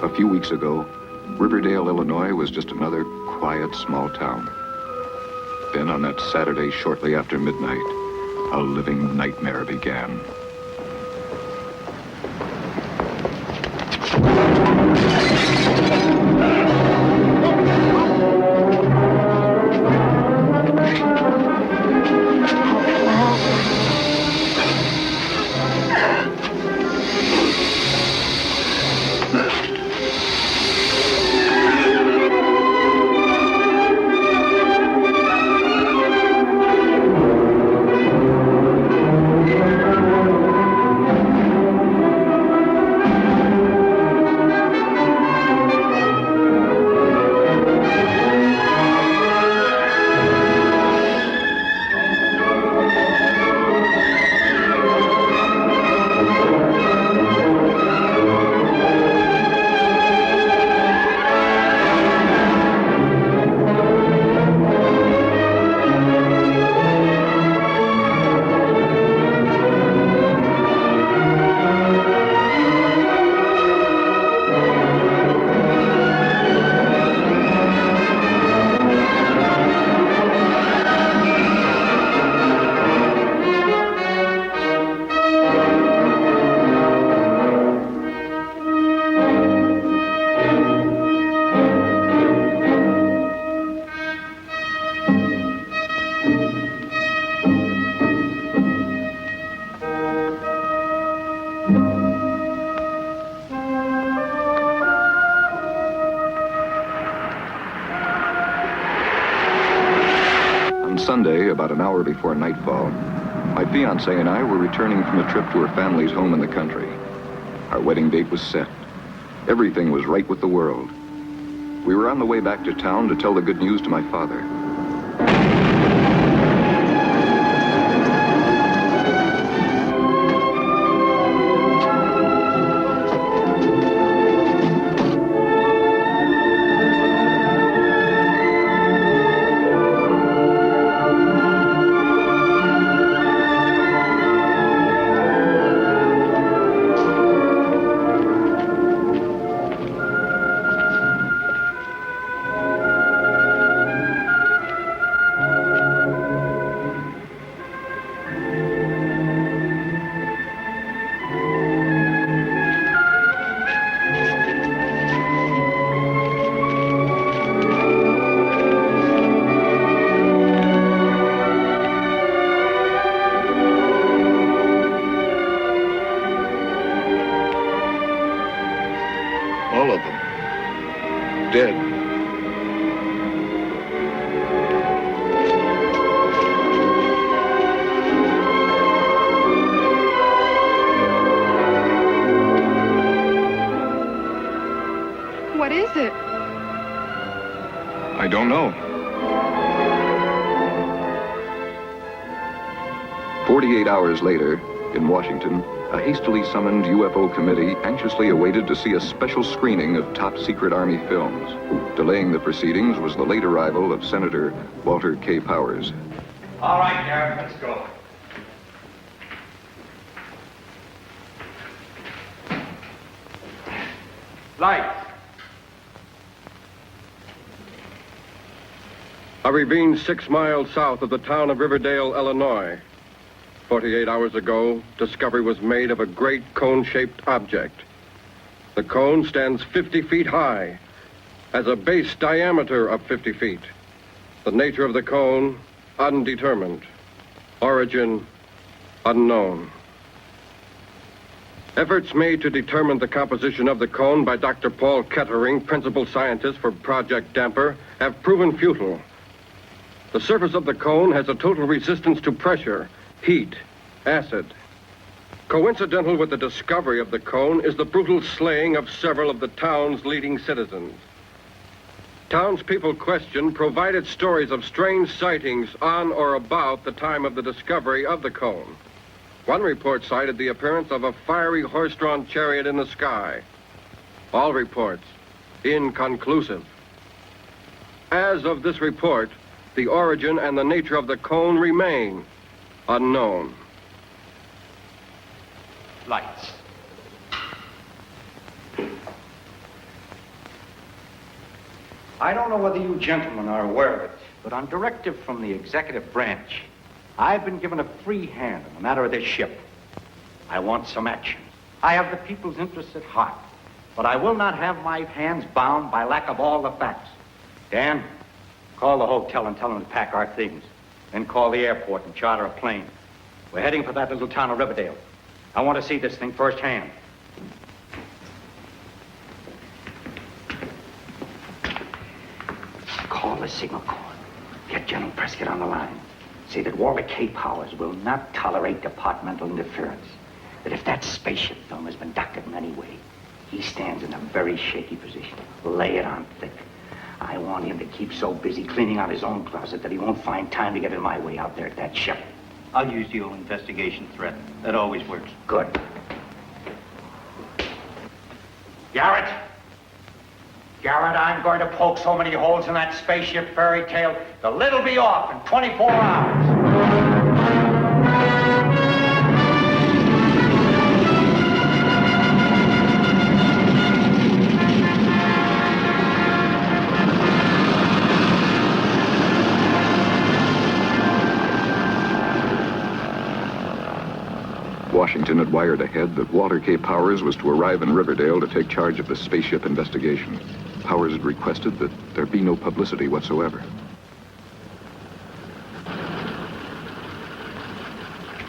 A few weeks ago, Riverdale, Illinois was just another quiet small town. Then on that Saturday shortly after midnight, a living nightmare began. Sunday, about an hour before nightfall, my fiancée and I were returning from a trip to her family's home in the country. Our wedding date was set. Everything was right with the world. We were on the way back to town to tell the good news to my father. All of them. Dead. What is it? I don't know. 48 hours later, in Washington, a hastily summoned UFO committee anxiously awaited to see a special screening of top-secret Army films. Delaying the proceedings was the late arrival of Senator Walter K. Powers. All right, Garrett, let's go. Lights. A ravine 6 miles south of the town of Riverdale, Illinois. 48 hours ago, discovery was made of a great cone-shaped object. The cone stands 50 feet high, has a base diameter of 50 feet. The nature of the cone, undetermined. Origin, unknown. Efforts made to determine the composition of the cone by Dr. Paul Kettering, principal scientist for Project Damper, have proven futile. The surface of the cone has a total resistance to pressure, heat, acid. Coincidental with the discovery of the cone is the brutal slaying of several of the town's leading citizens. Townspeople questioned provided stories of strange sightings on or about the time of the discovery of the cone. One report cited the appearance of a fiery horse-drawn chariot in the sky. All reports inconclusive. As of this report, the origin and the nature of the cone remain unknown. Lights. I don't know whether you gentlemen are aware of it, but on directive from the executive branch, I've been given a free hand in the matter of this ship. I want some action. I have the people's interests at heart, but I will not have my hands bound by lack of all the facts. Dan, call the hotel and tell them to pack our things. Then call the airport and charter a plane. We're heading for that little town of Riverdale. I want to see this thing firsthand. Call the signal corps. Get General Prescott on the line. Say that Walter K. Powers will not tolerate departmental interference. That if that spaceship film has been doctored in any way, he stands in a very shaky position. Lay it on thick. I want him to keep so busy cleaning out his own closet that he won't find time to get in my way out there at that ship. I'll use the old investigation threat. That always works. Good. Garrett! Garrett, I'm going to poke so many holes in that spaceship fairy tale, the lid'll be off in 24 hours. Washington had wired ahead that Walter K. Powers was to arrive in Riverdale to take charge of the spaceship investigation. Powers had requested that there be no publicity whatsoever.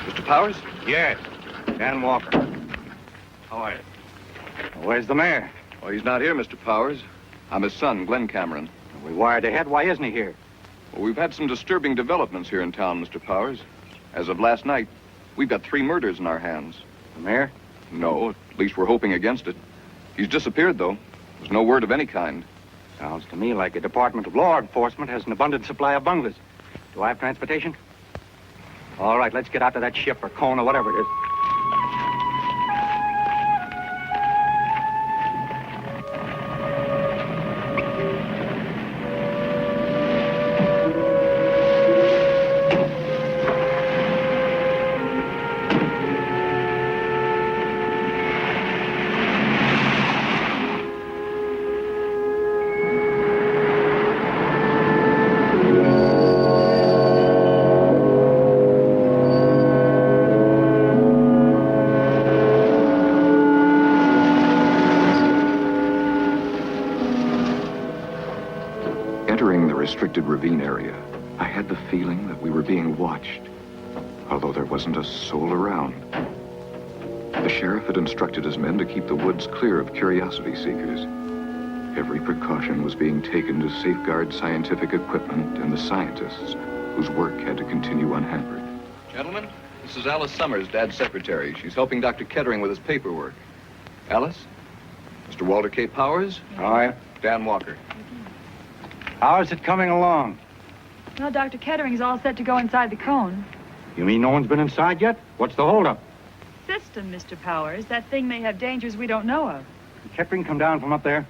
Mr. Powers? Yes. Dan Walker. How are you? Where's the mayor? Oh, he's not here, Mr. Powers. I'm his son, Glenn Cameron. We wired ahead. Why isn't he here? Well, we've had some disturbing developments here in town, Mr. Powers. As of last night, we've got 3 murders in our hands. The mayor? No, at least we're hoping against it. He's disappeared, though. There's no word of any kind. Sounds to me like the Department of Law Enforcement has an abundant supply of bunglers. Do I have transportation? All right, let's get out to that ship or cone or whatever it is. Restricted ravine area, I had the feeling that we were being watched, although there wasn't a soul around. The sheriff had instructed his men to keep the woods clear of curiosity seekers. Every precaution was being taken to safeguard scientific equipment and the scientists whose work had to continue unhampered. Gentlemen, this is Alice Summers, Dad's secretary. She's helping Dr. Kettering with his paperwork. Alice? Mr. Walter K. Powers? Hi. Dan Walker. How's it coming along? Well, Dr. Kettering's all set to go inside the cone. You mean no one's been inside yet? What's the holdup? System, Mr. Powers. That thing may have dangers we don't know of. Did Kettering come down from up there?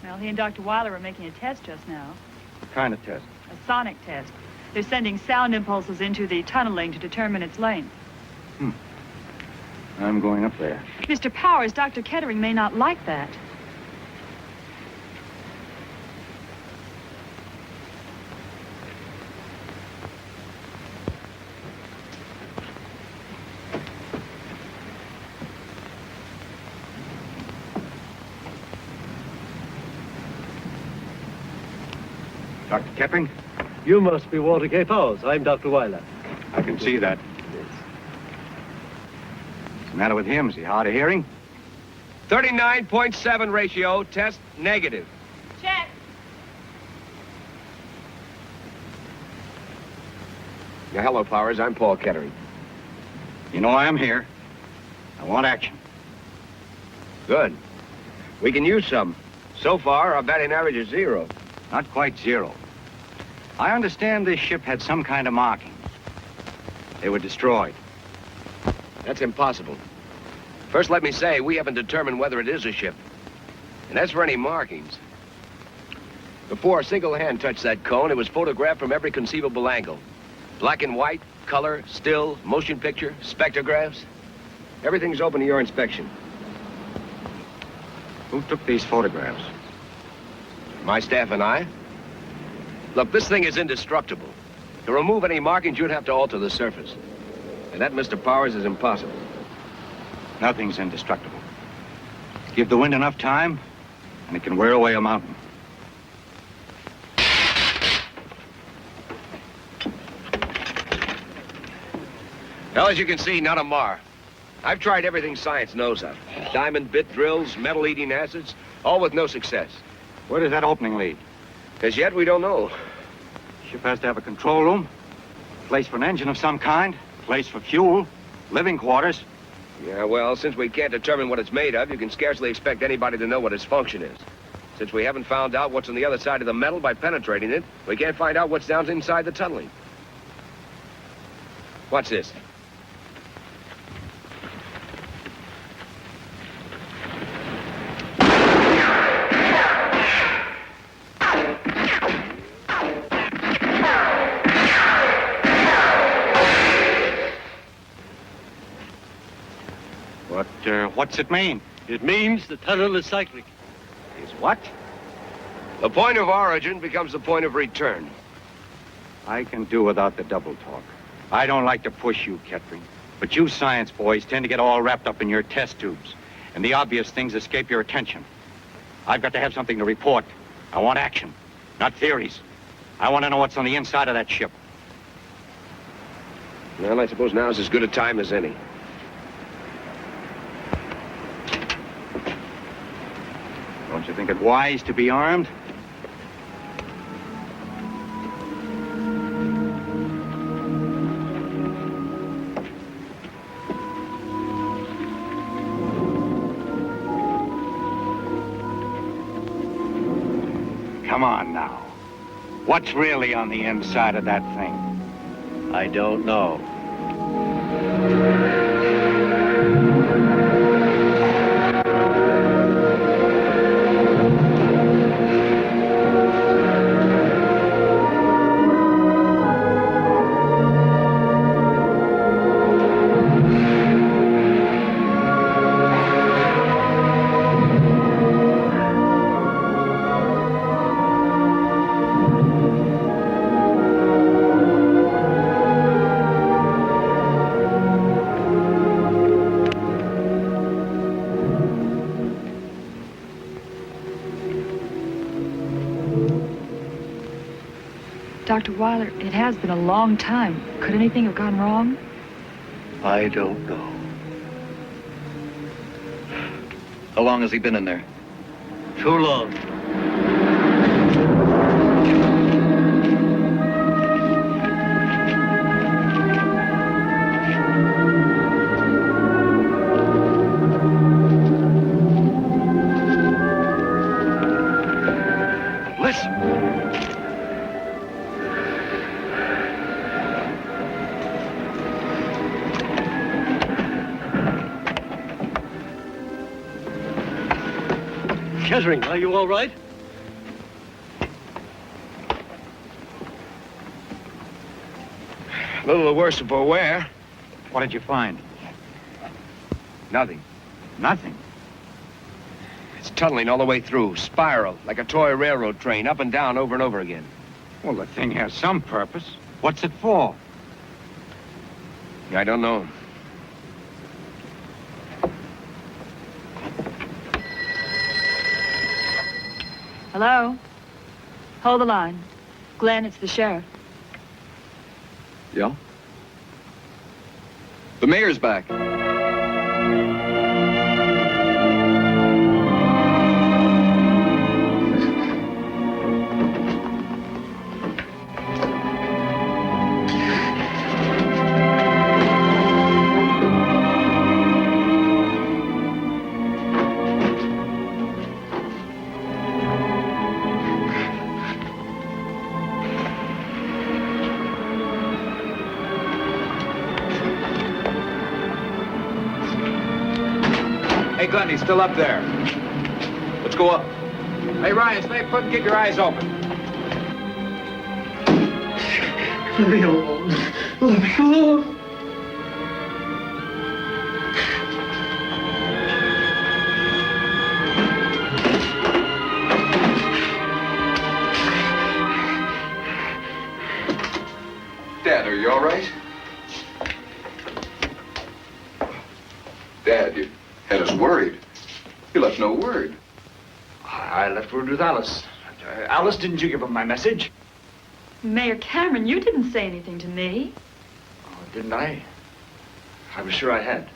Well, he and Dr. Weiler are making a test just now. What kind of test? A sonic test. They're sending sound impulses into the tunneling to determine its length. I'm going up there. Mr. Powers, Dr. Kettering may not like that. Dr. Kettering? You must be Walter K. Powers. I'm Dr. Weiler. I can see that. What's the matter with him? Is he hard of hearing? 39.7 ratio, test negative. Check. Yeah, hello, Powers. I'm Paul Kettering. You know I am here. I want action. Good. We can use some. So far, our batting average is 0. Not quite 0. I understand this ship had some kind of markings. They were destroyed. That's impossible. First, let me say, we haven't determined whether it is a ship. And as for any markings, before a single hand touched that cone, it was photographed from every conceivable angle. Black and white, color, still, motion picture, spectrographs. Everything's open to your inspection. Who took these photographs? My staff and I? Look, this thing is indestructible. To remove any markings, you'd have to alter the surface. And that, Mr. Powers, is impossible. Nothing's indestructible. Give the wind enough time, and it can wear away a mountain. Well, as you can see, not a mar. I've tried everything science knows of. Diamond bit drills, metal-eating acids, all with no success. Where does that opening lead? As yet, we don't know. Ship has to have a control room, place for an engine of some kind, place for fuel, living quarters. Yeah, well, since we can't determine what it's made of, you can scarcely expect anybody to know what its function is. Since we haven't found out what's on the other side of the metal by penetrating it, we can't find out what's down inside the tunneling. What's this? What's it mean? It means the tunnel is cyclic. Is what? The point of origin becomes the point of return. I can do without the double talk. I don't like to push you, Kettering. But you science boys tend to get all wrapped up in your test tubes. And the obvious things escape your attention. I've got to have something to report. I want action, not theories. I want to know what's on the inside of that ship. Well, I suppose now's as good a time as any. Don't you think it wise to be armed? Come on now. What's really on the inside of that thing? I don't know. Dr. Weiler, it has been a long time. Could anything have gone wrong? I don't know. How long has he been in there? Too long. Kettering, are you all right? A little the worse for wear. What did you find? Nothing. Nothing. It's tunneling all the way through, spiral, like a toy railroad train, up and down over and over again. Well, the thing has some purpose. What's it for? I don't know. Hello? Hold the line. Glenn, it's the sheriff. Yeah? The mayor's back. Hey, Glenn, he's still up there. Let's go up. Hey, Ryan, stay put and keep your eyes open. Let me alone. Let me alone. You left no word. I left word with Alice. Alice, didn't you give him my message? Mayor Cameron, you didn't say anything to me. Oh, didn't I? I was sure I had.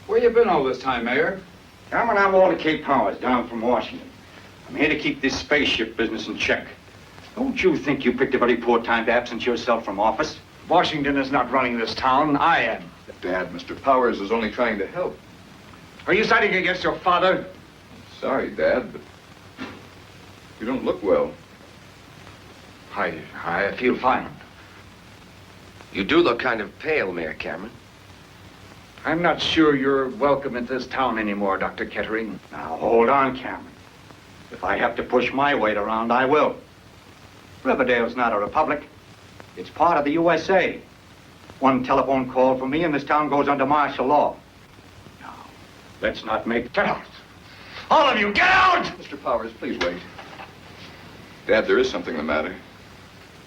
Where you been all this time, Mayor? I'm Walter K. Powers, down from Washington. I'm here to keep this spaceship business in check. Don't you think you picked a very poor time to absent yourself from office? Washington is not running this town. I am. Dad, Mr. Powers is only trying to help. Are you siding against your father? Sorry, Dad, but you don't look well. I feel fine. You do look kind of pale, Mayor Cameron. I'm not sure you're welcome in this town anymore, Dr. Kettering. Now, hold on, Cameron. If I have to push my weight around, I will. Riverdale's not a republic. It's part of the USA. One telephone call from me and this town goes under martial law. Now, let's not make... Get out! All of you, get out! Mr. Powers, please wait. Dad, there is something the matter.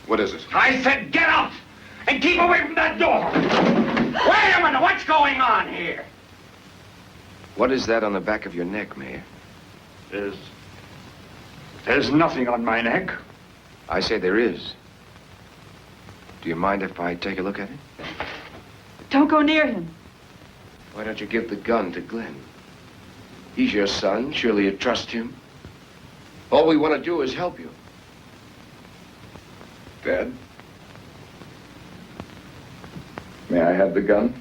What is it? I said get out! And keep away from that door! Wait a minute, what's going on here? What is that on the back of your neck, Mayor? There's nothing on my neck. I say there is. Do you mind if I take a look at it? Don't go near him. Why don't you give the gun to Glenn? He's your son. Surely you trust him. All we want to do is help you. Dad? May I have the gun?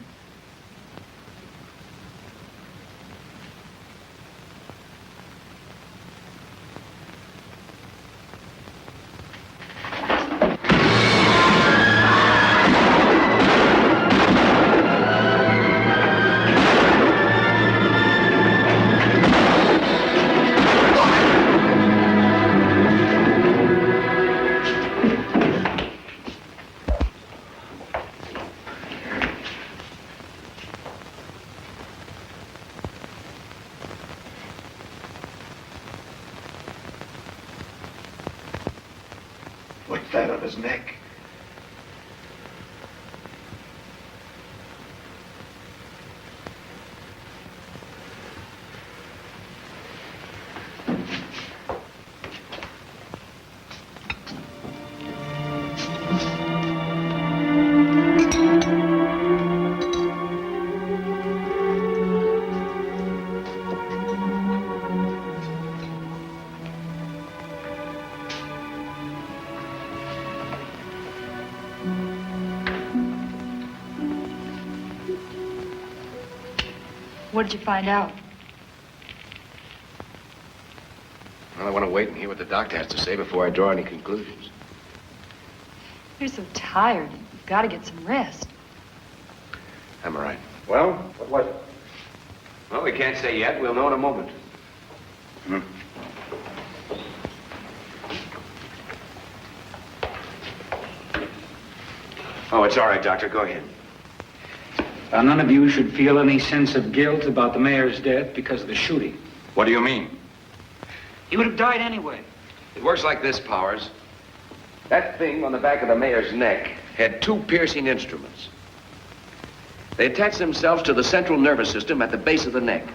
What's that on his neck? What did you find out? Well, I want to wait and hear what the doctor has to say before I draw any conclusions. You're so tired. You've got to get some rest. I'm all right. Well, what was it? Well, we can't say yet. We'll know in a moment. Oh, it's all right, Doctor. Go ahead. None of you should feel any sense of guilt about the mayor's death because of the shooting. What do you mean? He would have died anyway. It works like this, Powers. That thing on the back of the mayor's neck had two piercing instruments. They attached themselves to the central nervous system at the base of the neck.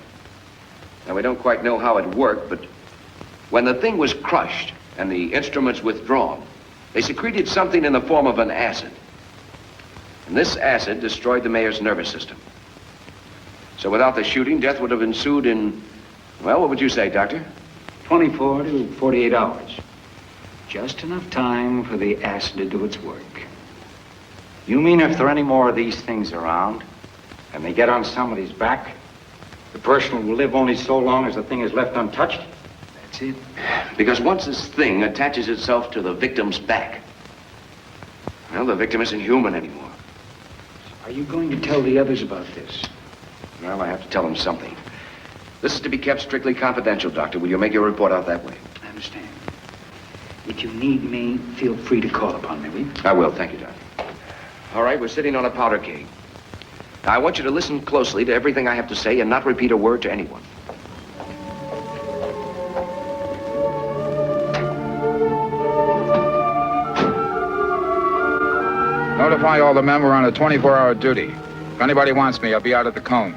Now, we don't quite know how it worked, but when the thing was crushed and the instruments withdrawn, they secreted something in the form of an acid. And this acid destroyed the mayor's nervous system. So without the shooting, death would have ensued in, well, what would you say, Doctor? 24 to 48 hours. Just enough time for the acid to do its work. You mean if there are any more of these things around, and they get on somebody's back, the person will live only so long as the thing is left untouched? That's it. Because once this thing attaches itself to the victim's back, well, the victim isn't human anymore. Are you going to tell the others about this? Well, I have to tell them something. This is to be kept strictly confidential, Doctor. Will you make your report out that way? I understand. If you need me, feel free to call upon me, will you? I will. Thank you, Doctor. All right, we're sitting on a powder keg. Now, I want you to listen closely to everything I have to say and not repeat a word to anyone. Notify all the men we're on a 24-hour duty. If anybody wants me, I'll be out at the cone.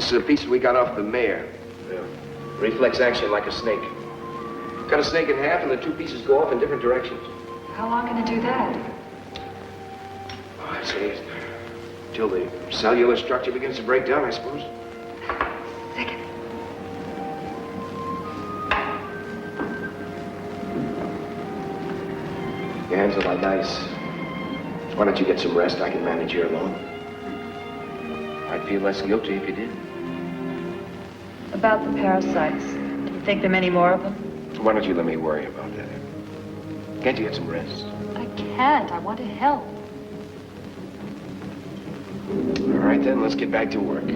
That's the piece we got off the mayor. Yeah. Reflex action like a snake. Cut a snake in half and the two pieces go off in different directions. How long can it do that? Oh, I'd say till the cellular structure begins to break down, I suppose. Second. Your hands are like ice. Why don't you get some rest? I can manage here alone. I'd feel less guilty if you did. About the parasites. Do you think there are many more of them? Why don't you let me worry about that? Can't you get some rest? I can't. I want to help. All right, then, let's get back to work.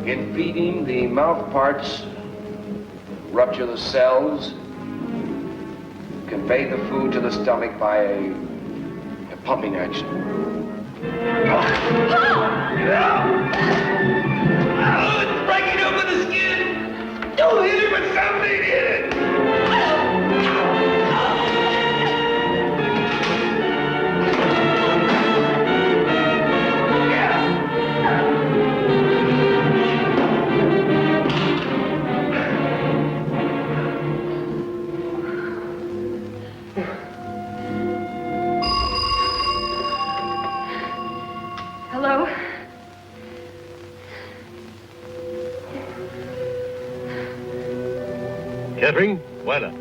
In feeding the mouth parts, rupture the cells, convey the food to the stomach by a pumping action. It's breaking open the skin! Don't hit it with something in it! Hello? Kettering, Weiler,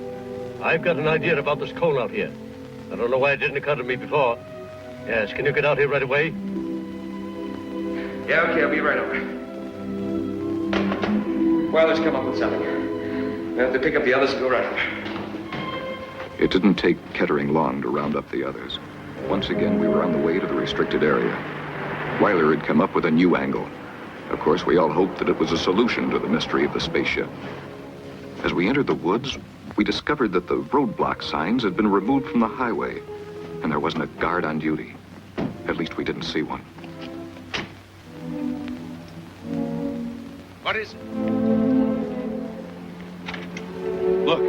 I've got an idea about this cone out here. I don't know why it didn't occur to me before. Yes, can you get out here right away? Yeah, okay, I'll be right over. Well, let's come up with something. We'll have to pick up the others and go right over. It didn't take Kettering long to round up the others. Once again, we were on the way to the restricted area. Weiler had come up with a new angle. Of course, we all hoped that it was a solution to the mystery of the spaceship. As we entered the woods, we discovered that the roadblock signs had been removed from the highway, and there wasn't a guard on duty. At least we didn't see one. What is it? Look.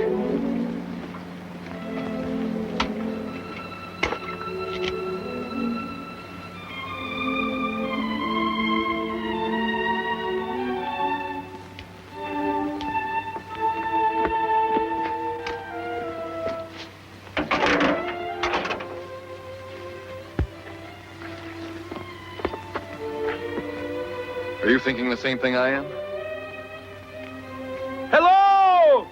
Are you thinking the same thing I am? Hello!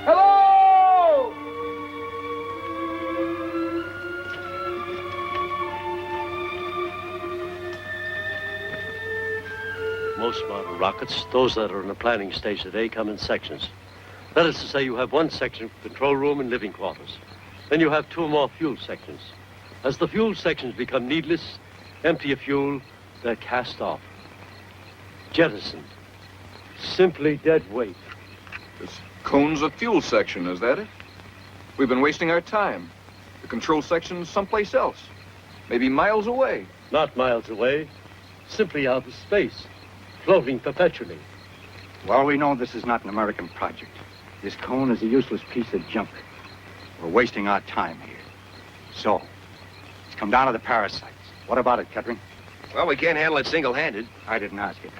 Hello! Most modern rockets, those that are in the planning stage today, come in sections. That is to say, you have one section for control room and living quarters. Then you have two more fuel sections. As the fuel sections become needless, empty of fuel, they're cast off. Jettisoned. Simply dead weight. This cone's a fuel section, is that it? We've been wasting our time. The control section's someplace else. Maybe miles away. Not miles away. Simply out of space. Floating perpetually. Well, we know this is not an American project. This cone is a useless piece of junk. We're wasting our time here. So, it's come down to the parasites. What about it, Kettering? Well, we can't handle it single-handed. I didn't ask it.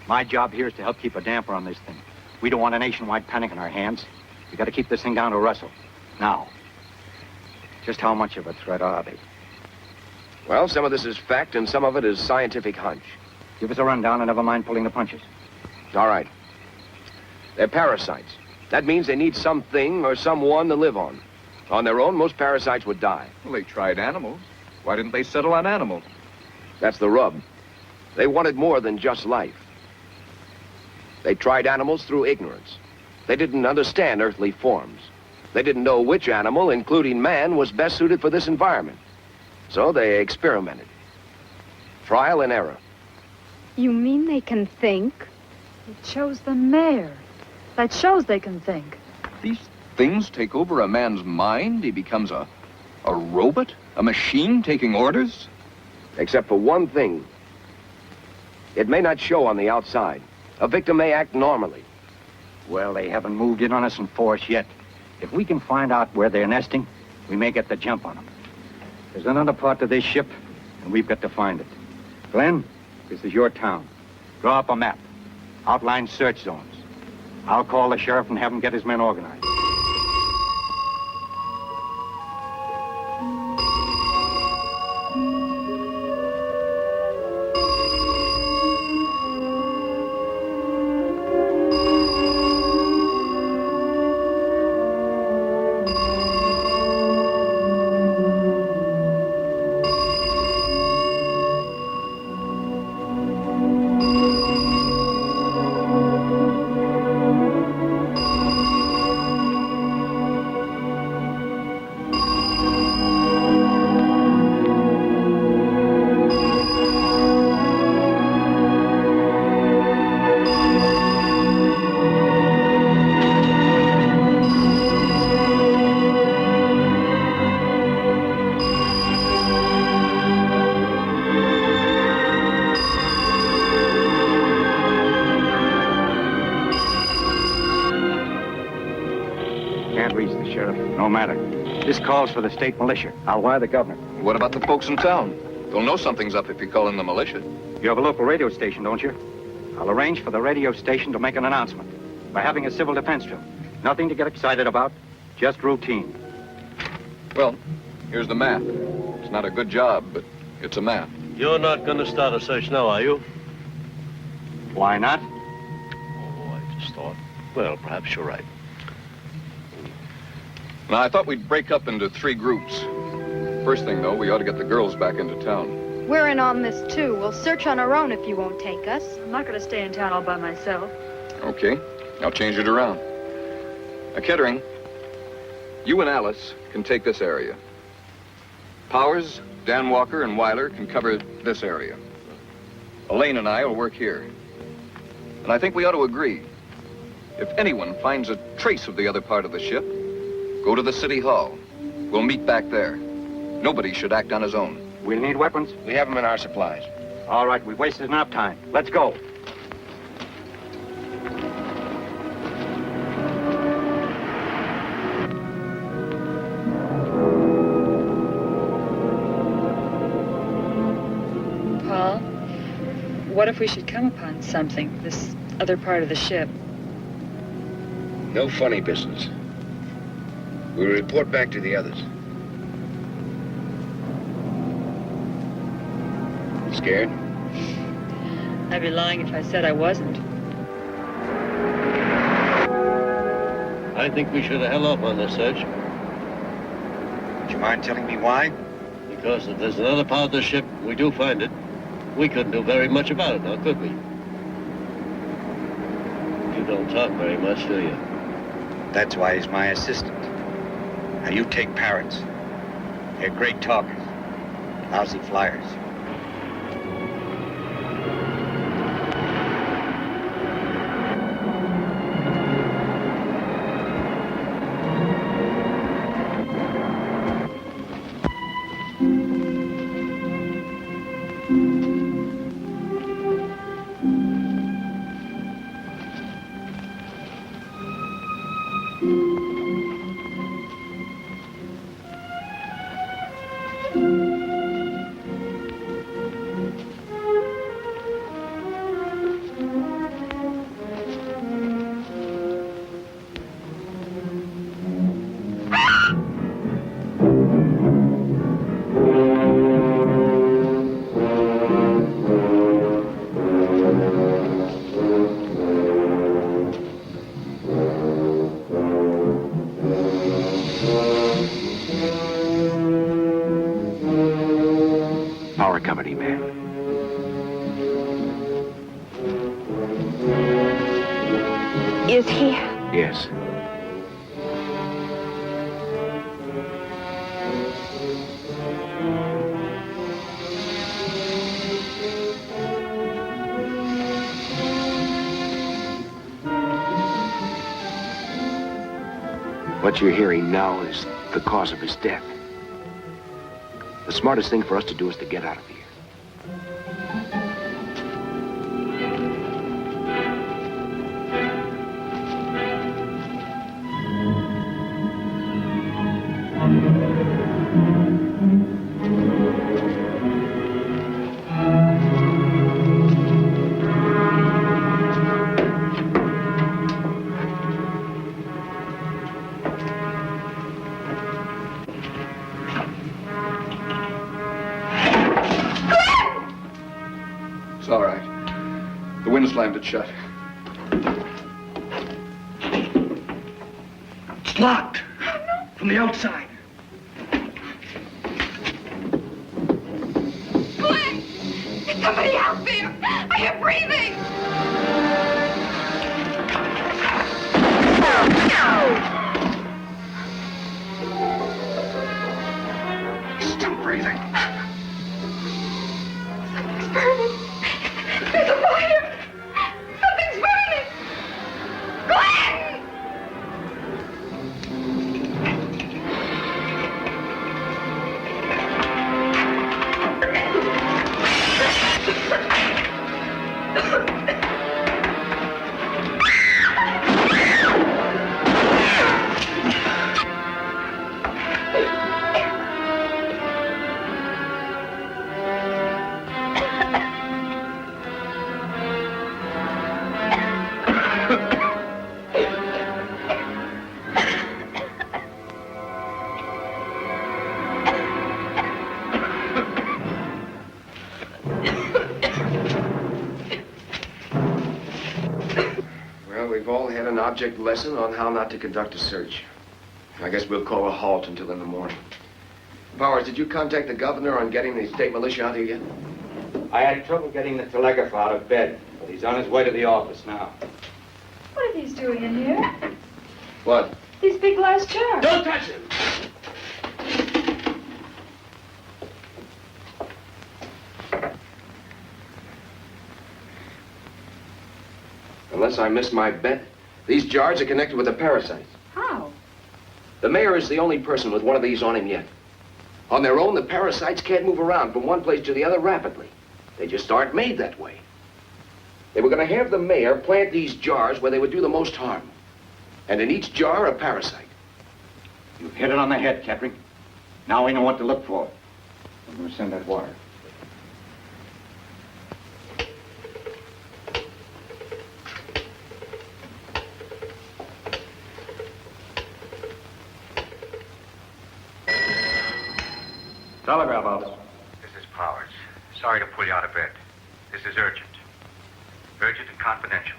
My job here is to help keep a damper on this thing. We don't want a nationwide panic in our hands. We got to keep this thing down to Russell. Now, just how much of a threat are they? Well, some of this is fact and some of it is scientific hunch. Give us a rundown and never mind pulling the punches. All right. They're parasites. That means they need something or someone to live on. On their own, most parasites would die. Well, they tried animals. Why didn't they settle on animals? That's the rub. They wanted more than just life. They tried animals through ignorance. They didn't understand earthly forms. They didn't know which animal, including man, was best suited for this environment. So they experimented. Trial and error. You mean they can think? They chose the mayor. That shows they can think. These things take over a man's mind. He becomes a robot? A machine taking orders? Except for one thing. It may not show on the outside. A victim may act normally. Well, they haven't moved in on us in force yet. If we can find out where they're nesting, we may get the jump on them. There's another part to this ship. and we've got to find it. Glenn, this is your town. Draw up a map. Outline search zones. I'll call the sheriff and have him get his men organized. Can't reach the sheriff. No matter. This calls for the state militia. I'll wire the governor. What about the folks in town? They'll know something's up if you call in the militia. You have a local radio station, don't you? I'll arrange for the radio station to make an announcement. We're having a civil defense drill. Nothing to get excited about. Just routine. Well, here's the map. It's not a good job, but it's a map. You're not going to start a search now, are you? Why not? Oh, I just thought. Well, perhaps you're right. Now, I thought we'd break up into 3 groups. First thing, though, we ought to get the girls back into town. We're in on this, too. We'll search on our own if you won't take us. I'm not going to stay in town all by myself. Okay, I'll change it around. Now, Kettering, you and Alice can take this area. Powers, Dan Walker, and Weiler can cover this area. Elaine and I will work here. And I think we ought to agree. If anyone finds a trace of the other part of the ship, go to the city hall. We'll meet back there. Nobody should act on his own. We'll need weapons. We have them in our supplies. All right, we've wasted enough time. Let's go. Paul, what if we should come upon something, this other part of the ship? No funny business. We'll report back to the others. Scared? I'd be lying if I said I wasn't. I think we should have held up on this search. Would you mind telling me why? Because if there's another part of the ship, we do find it, we couldn't do very much about it now, could we? You don't talk very much, do you? That's why he's my assistant. Now, you take parrots. They're great talkers. Lousy flyers. Power company man. Is he? Yes. What you're hearing now is the cause of his death. The smartest thing for us to do is to get out of here. slammed it shut. It's locked. From the outside. Glenn! There's somebody out there! I am breathing! Still breathing. Something's burning. There's a fire! Something's burning! Glenn! Well, we've all had an object lesson on how not to conduct a search. I guess we'll call a halt until in the morning. Powers, did you contact the governor on getting the state militia out here yet? I had trouble getting the telegrapher out of bed, but he's on his way to the office now. What are these doing in here? What? These big glass jars. Don't touch him! Unless I missed my bet, these jars are connected with the parasites. How? The mayor is the only person with one of these on him yet. On their own, the parasites can't move around from one place to the other rapidly. They just aren't made that way. They were going to have the mayor plant these jars where they would do the most harm. And in each jar, a parasite. You've hit it on the head, Kettering. Now we know what to look for. I'm going to send that wire. Telegraph office. This is Powers. Sorry to pull you out of bed. This is urgent. Urgent and confidential.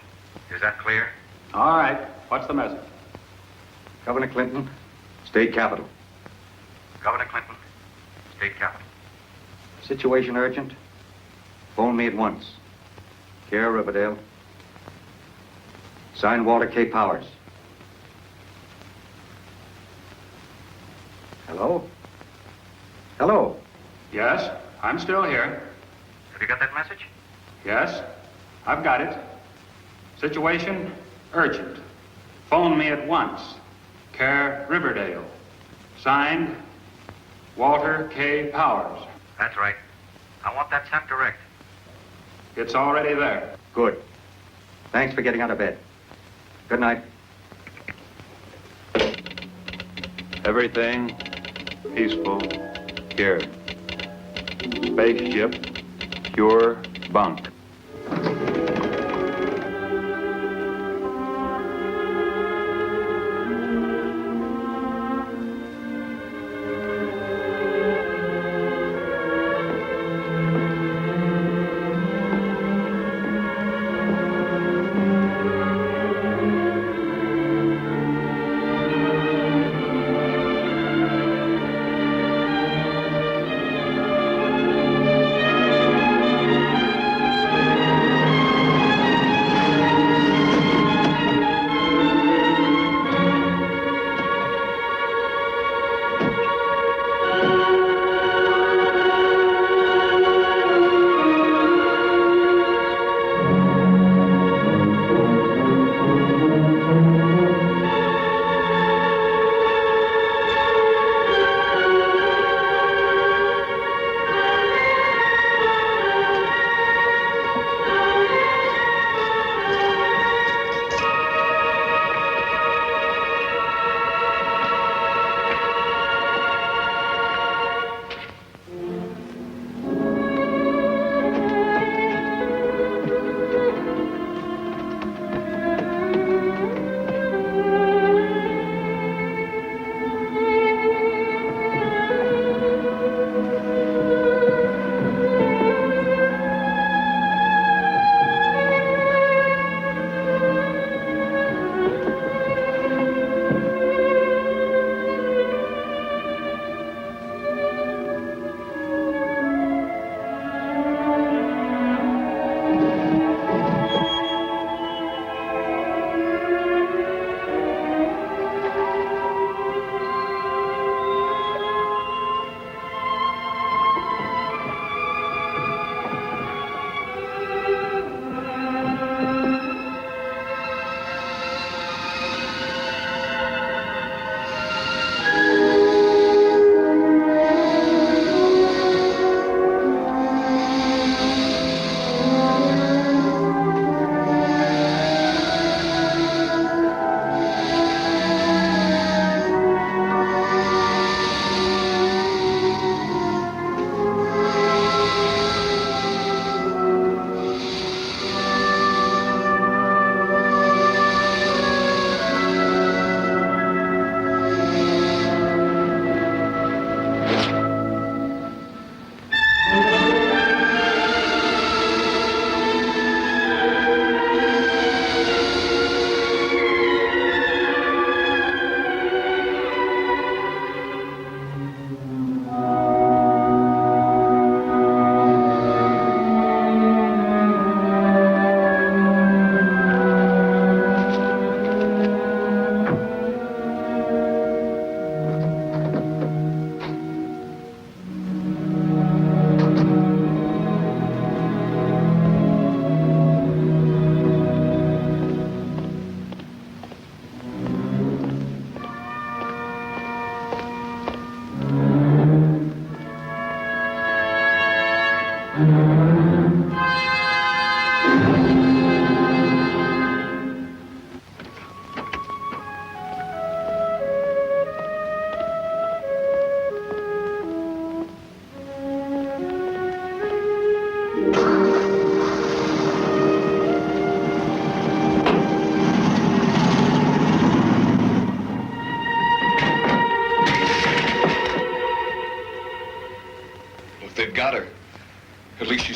Is that clear? All right. What's the message? Governor Clinton, State Capitol. Governor Clinton, State Capitol. Situation urgent. Phone me at once. Care Riverdale. Signed Walter K. Powers. Hello? Hello? Yes, I'm still here. Have you got that message? Yes, I've got it. Situation urgent. Phone me at once. Care Riverdale. Signed, Walter K. Powers. That's right. I want that sent direct. It's already there. Good. Thanks for getting out of bed. Good night. Everything peaceful here. Spaceship, pure bunk.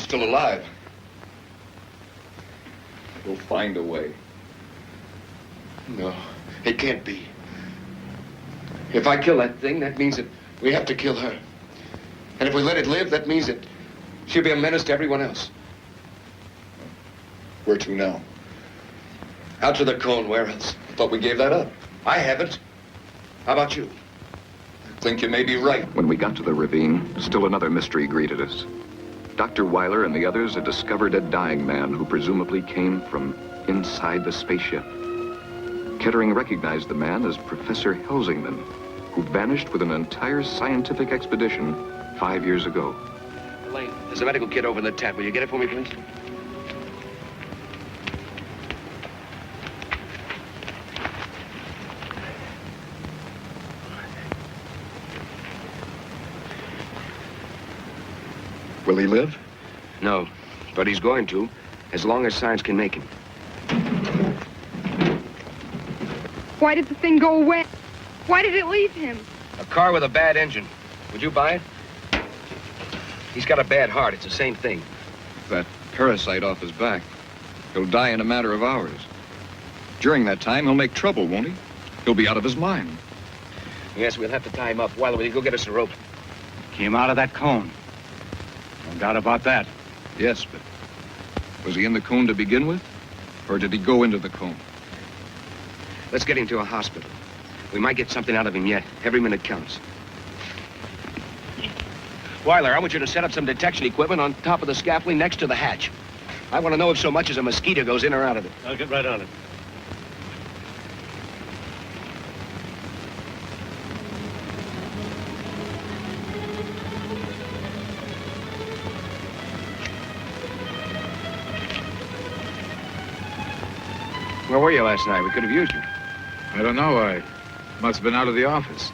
still alive. We'll find a way. No, it can't be. If I kill that thing, that means that we have to kill her. And if we let it live, that means that she'll be a menace to everyone else. Where to now? Out to the cone, where else? I thought we gave that up. I haven't. How about you? I think you may be right. When we got to the ravine, still another mystery greeted us. Dr. Weiler and the others had discovered a dying man who presumably came from inside the spaceship. Kettering recognized the man as Professor Helsingman, who vanished with an entire scientific expedition 5 years ago. Elaine, there's a medical kit over in the tent. Will you get it for me, please? Will he live? No, but he's going to, as long as science can make him. Why did the thing go away? Why did it leave him? A car with a bad engine. Would you buy it? He's got a bad heart. It's the same thing. That parasite off his back. He'll die in a matter of hours. During that time, he'll make trouble, won't he? He'll be out of his mind. Yes, we'll have to tie him up. Weiler, will you go get us a rope? Came out of that cone. No doubt about that. Yes, but was he in the cone to begin with? Or did he go into the cone? Let's get him to a hospital. We might get something out of him yet. Every minute counts. Weiler, I want you to set up some detection equipment on top of the scaffolding next to the hatch. I want to know if so much as a mosquito goes in or out of it. I'll get right on it. Where were you last night? We could have used you. I don't know. I must have been out of the office.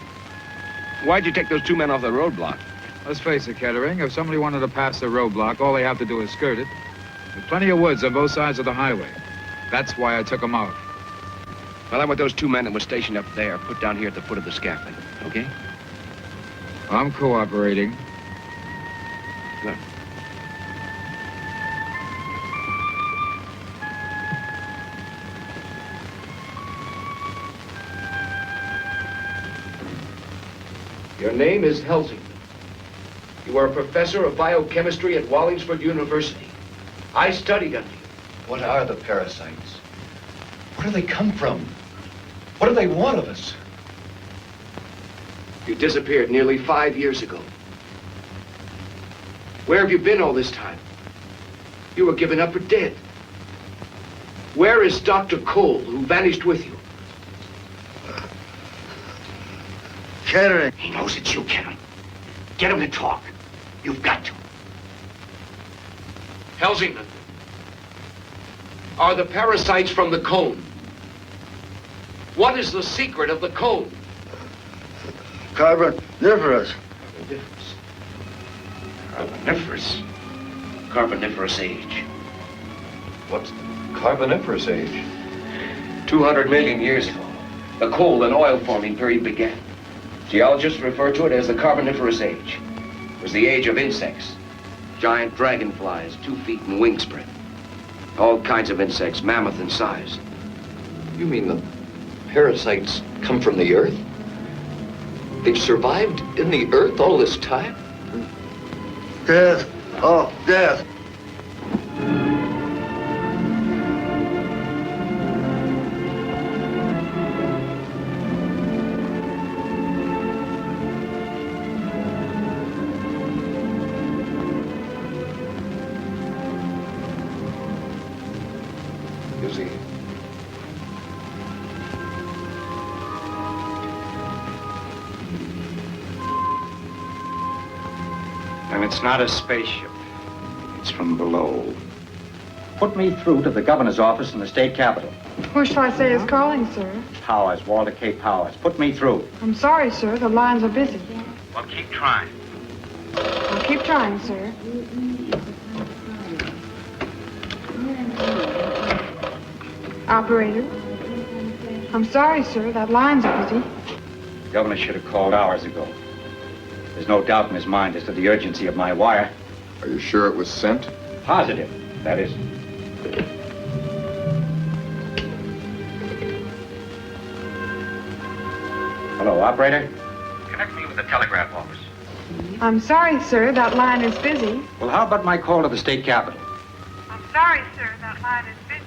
Why'd you take those two men off the roadblock? Let's face it, Kettering. If somebody wanted to pass the roadblock, all they have to do is skirt it. There's plenty of woods on both sides of the highway. That's why I took them out. Well, I want those two men that were stationed up there put down here at the foot of the scaffolding, okay? I'm cooperating. Good. Your name is Helsingman. You are a professor of biochemistry at Wallingford University. I studied under you. What are the parasites? Where do they come from? What do they want of us? You disappeared nearly 5 years ago. Where have you been all this time? You were given up for dead. Where is Dr. Cole, who vanished with you? Kettering. He knows it's you, Kettering. Get him to talk. You've got to. Helsingman, are the parasites from the cone? What is the secret of the cone? Carboniferous. Carboniferous. Carboniferous age. What's the Carboniferous age? 200 million years ago, the coal and oil forming period began. Geologists refer to it as the Carboniferous age. It was the age of insects. Giant dragonflies, 2 feet in wingspread. All kinds of insects, mammoth in size. You mean the parasites come from the Earth? They've survived in the Earth all this time? Death. Oh, death. Is he? And it's not a spaceship. It's from below. Put me through to the governor's office in the state capitol. Who shall I say is calling, sir? Powers, Walter K. Powers. Put me through. I'm sorry, sir. The lines are busy. Well, keep trying. I'll keep trying, sir. Operator? I'm sorry, sir. That lines are busy. The governor should have called hours ago. There's no doubt in his mind as to the urgency of my wire. Are you sure it was sent? Positive, that is. Hello, operator? Connect me with the telegraph office. I'm sorry, sir. That line is busy. Well, how about my call to the state capitol? I'm sorry, sir. That line is busy.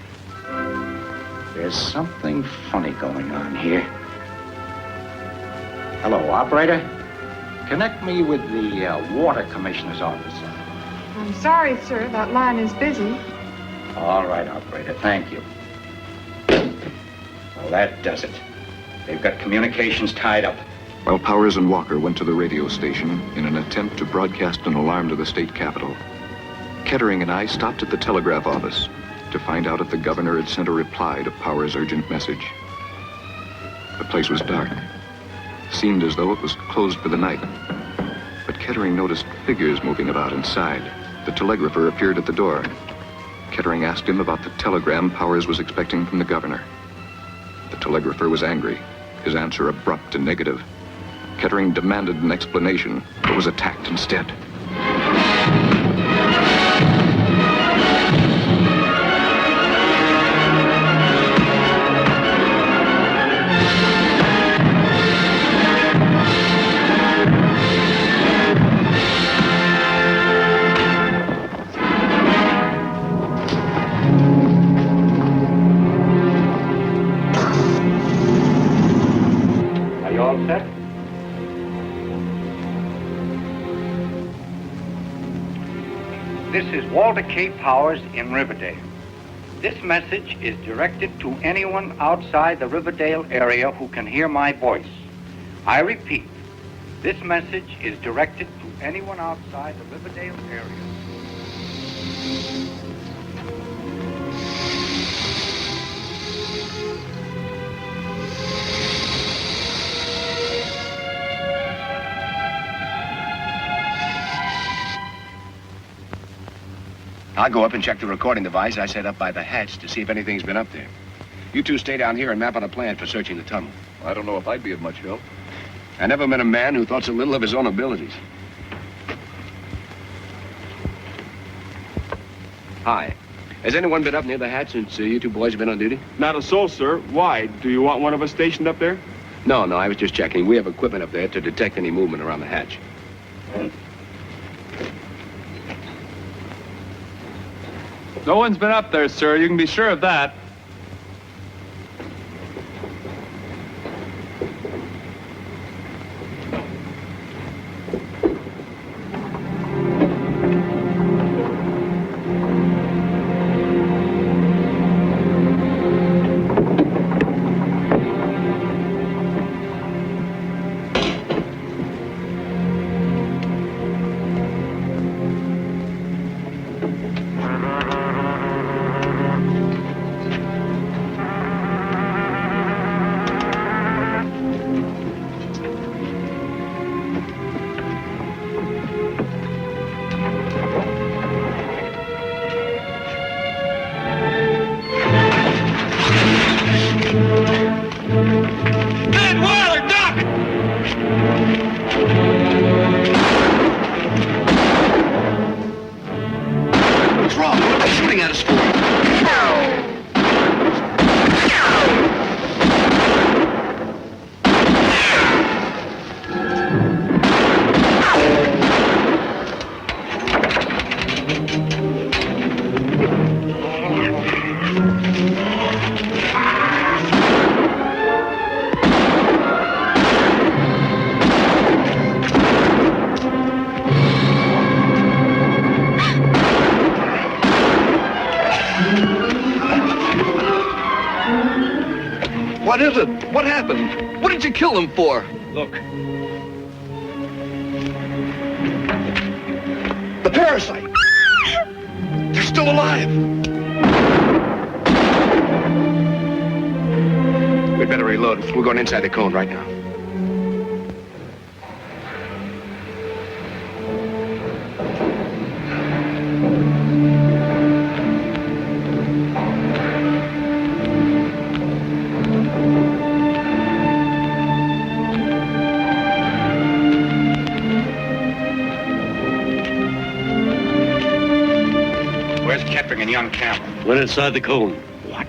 There's something funny going on here. Hello, operator? Connect me with the water commissioner's office. I'm sorry, sir. That line is busy. All right, operator. Thank you. Well, that does it. They've got communications tied up. While Powers and Walker went to the radio station in an attempt to broadcast an alarm to the state capitol, Kettering and I stopped at the telegraph office to find out if the governor had sent a reply to Powers' urgent message. The place was dark. Seemed as though it was closed for the night. But Kettering noticed figures moving about inside. The telegrapher appeared at the door. Kettering asked him about the telegram Powers was expecting from the governor. The telegrapher was angry, his answer abrupt and negative. Kettering demanded an explanation, but was attacked instead. Are you all set? This is Walter K. Powers in Riverdale. This message is directed to anyone outside the Riverdale area who can hear my voice. I repeat, this message is directed to anyone outside the Riverdale area. I'll go up and check the recording device I set up by the hatch to see if anything's been up there. You two stay down here and map out a plan for searching the tunnel. I don't know if I'd be of much help. I never met a man who thought so little of his own abilities. Hi. Has anyone been up near the hatch since you two boys have been on duty? Not a soul, sir. Why? Do you want one of us stationed up there? No, I was just checking. We have equipment up there to detect any movement around the hatch. No one's been up there, sir. You can be sure of that. What is it? What happened? What did you kill them for? Look. The parasite! They're still alive! We'd better reload. We're going inside the cone right now. on camera. Went inside the cone. What?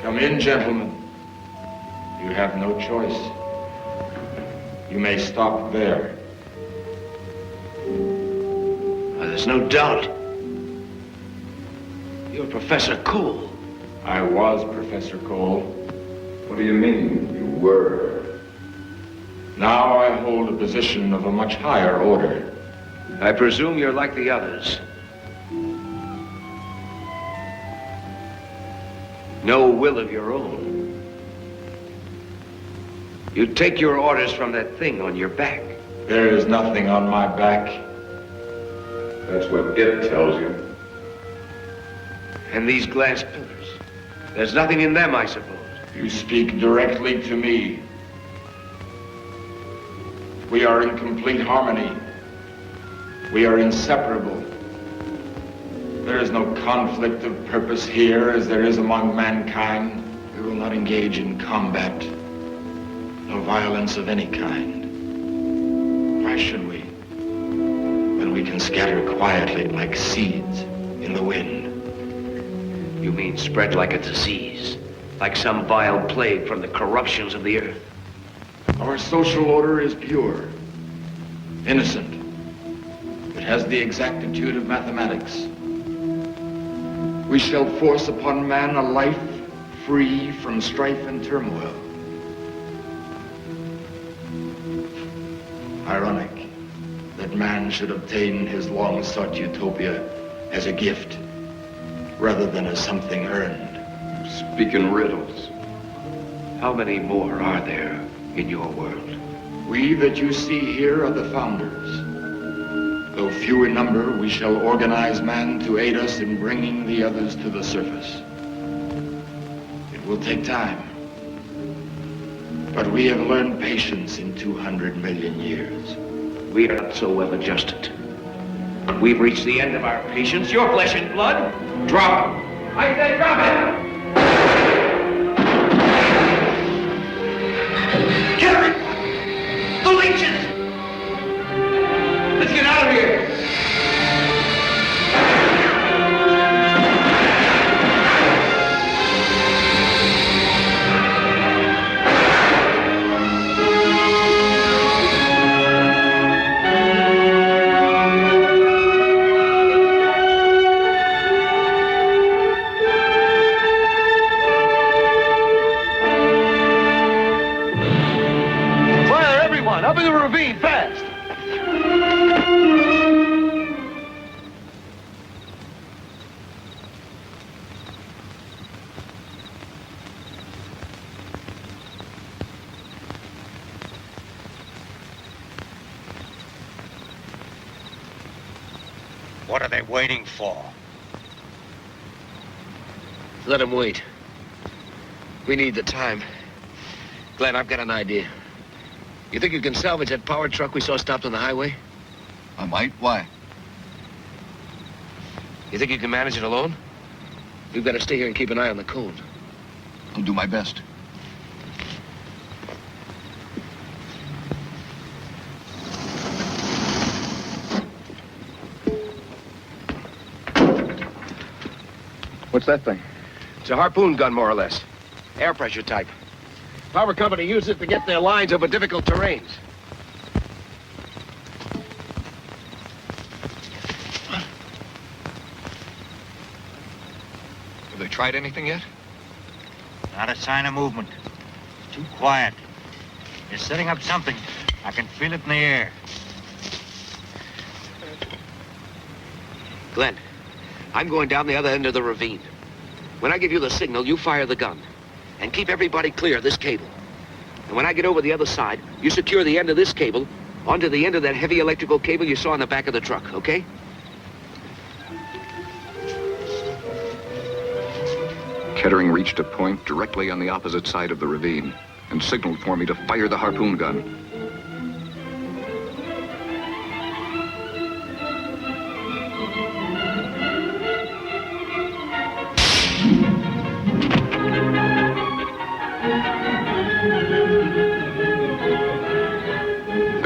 Come in, gentlemen. You have no choice. You may stop there. There's no doubt. You're Professor Cole. I was Professor Cole. What do you mean, you were? Now I hold a position of a much higher order. I presume you're like the others. No will of your own. You take your orders from that thing on your back. There is nothing on my back. That's what it tells you. And these glass pillars. There's nothing in them, I suppose. You speak directly to me. We are in complete harmony. We are inseparable. There is no conflict of purpose here as there is among mankind. We will not engage in combat. No violence of any kind. Why should we? When we can scatter quietly like seeds in the wind. You mean spread like a disease, like some vile plague from the corruptions of the earth. Our social order is pure, innocent. It has the exactitude of mathematics. We shall force upon man a life free from strife and turmoil. Ironic that man should obtain his long-sought utopia as a gift rather than as something earned. Speak in riddles. How many more are there in your world? We that you see here are the founders. Though few in number, we shall organize man to aid us in bringing the others to the surface. It will take time. But we have learned patience in 200 million years. We are not so well adjusted. We've reached the end of our patience. Your flesh and blood. Drop him. I said drop him! Gary! The leeches! Let's get out of here! Up in the ravine, fast! What are they waiting for? Let him wait. We need the time. Glenn, I've got an idea. You think you can salvage that power truck we saw stopped on the highway? I might. Why? You think you can manage it alone? We've got to stay here and keep an eye on the cone. I'll do my best. What's that thing? It's a harpoon gun, more or less. Air pressure type. Power company uses it to get their lines over difficult terrains. Have they tried anything yet? Not a sign of movement. Too quiet. They're setting up something. I can feel it in the air. Glenn, I'm going down the other end of the ravine. When I give you the signal, you fire the gun. And keep everybody clear of this cable. And when I get over the other side, you secure the end of this cable onto the end of that heavy electrical cable you saw in the back of the truck, okay? Kettering reached a point directly on the opposite side of the ravine and signaled for me to fire the harpoon gun.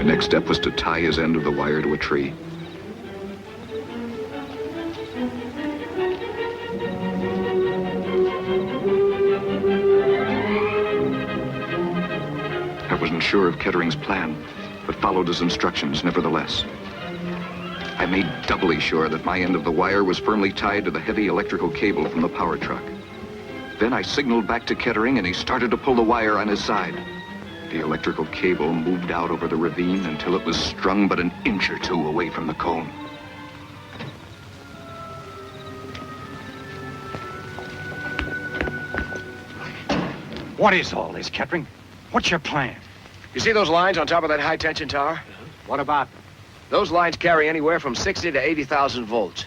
My next step was to tie his end of the wire to a tree. I wasn't sure of Kettering's plan, but followed his instructions nevertheless. I made doubly sure that my end of the wire was firmly tied to the heavy electrical cable from the power truck. Then I signaled back to Kettering, and he started to pull the wire on his side. The electrical cable moved out over the ravine until it was strung but an inch or two away from the cone. What is all this, Kettering? What's your plan? You see those lines on top of that high-tension tower? What about them? Those lines carry anywhere from 60 to 80,000 volts.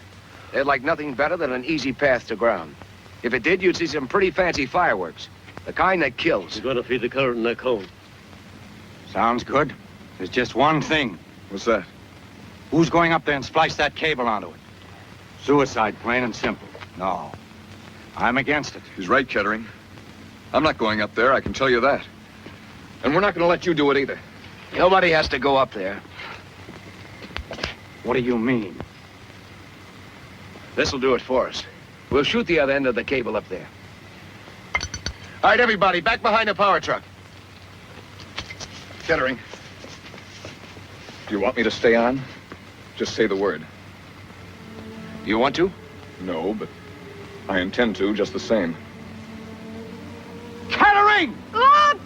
They're like nothing better than an easy path to ground. If it did, you'd see some pretty fancy fireworks. The kind that kills. You're going to feed the current in that cone. Sounds good. There's just one thing. What's that? Who's going up there and splice that cable onto it? Suicide, plain and simple. No. I'm against it. He's right, Kettering. I'm not going up there, I can tell you that. And we're not going to let you do it either. Nobody has to go up there. What do you mean? This'll do it for us. We'll shoot the other end of the cable up there. All right, everybody, back behind the power truck. Kettering, do you want me to stay on? Just say the word. You want to? No, but I intend to just the same. Kettering! Look!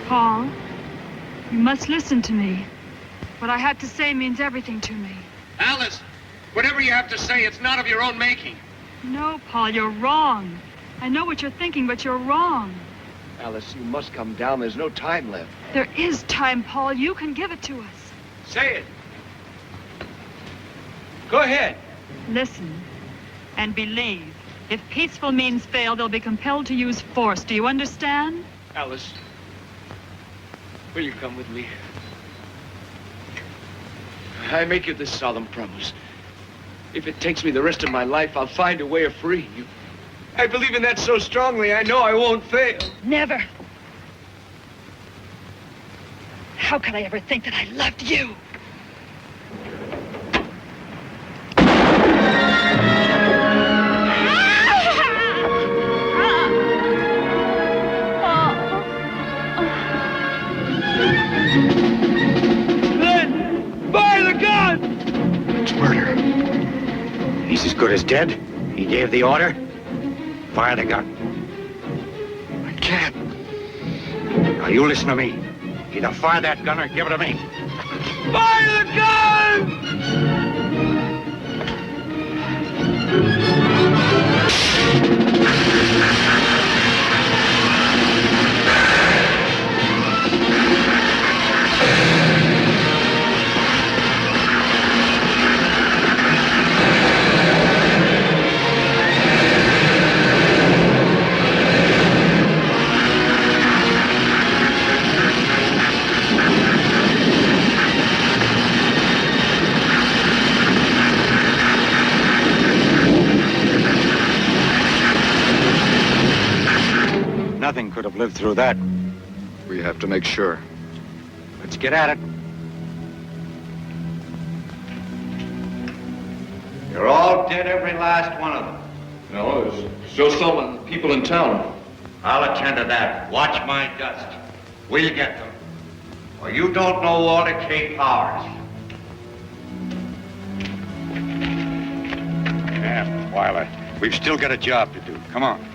Paul, you must listen to me. What I have to say means everything to me. Alice, whatever you have to say, it's not of your own making. No, Paul, you're wrong. I know what you're thinking, but you're wrong. Alice, you must come down. There's no time left. There is time, Paul. You can give it to us. Say it. Go ahead. Listen and believe. If peaceful means fail, they'll be compelled to use force. Do you understand? Alice, will you come with me? I make you this solemn promise. If it takes me the rest of my life, I'll find a way of freeing you. I believe in that so strongly, I know I won't fail. Never. How could I ever think that I loved you? Fire the gun! It's murder. He's as good as dead. He gave the order. Fire the gun. I can't. Now you listen to me. Either fire that gun or give it to me. Fire the gun! Nothing could have lived through that. We have to make sure. Let's get at it. You're all dead, every last one of them. No, there's still some people in town. I'll attend to that. Watch my dust. We'll get them. Or you don't know Walter K. Powers. Yeah, Weiler, we've still got a job to do. Come on.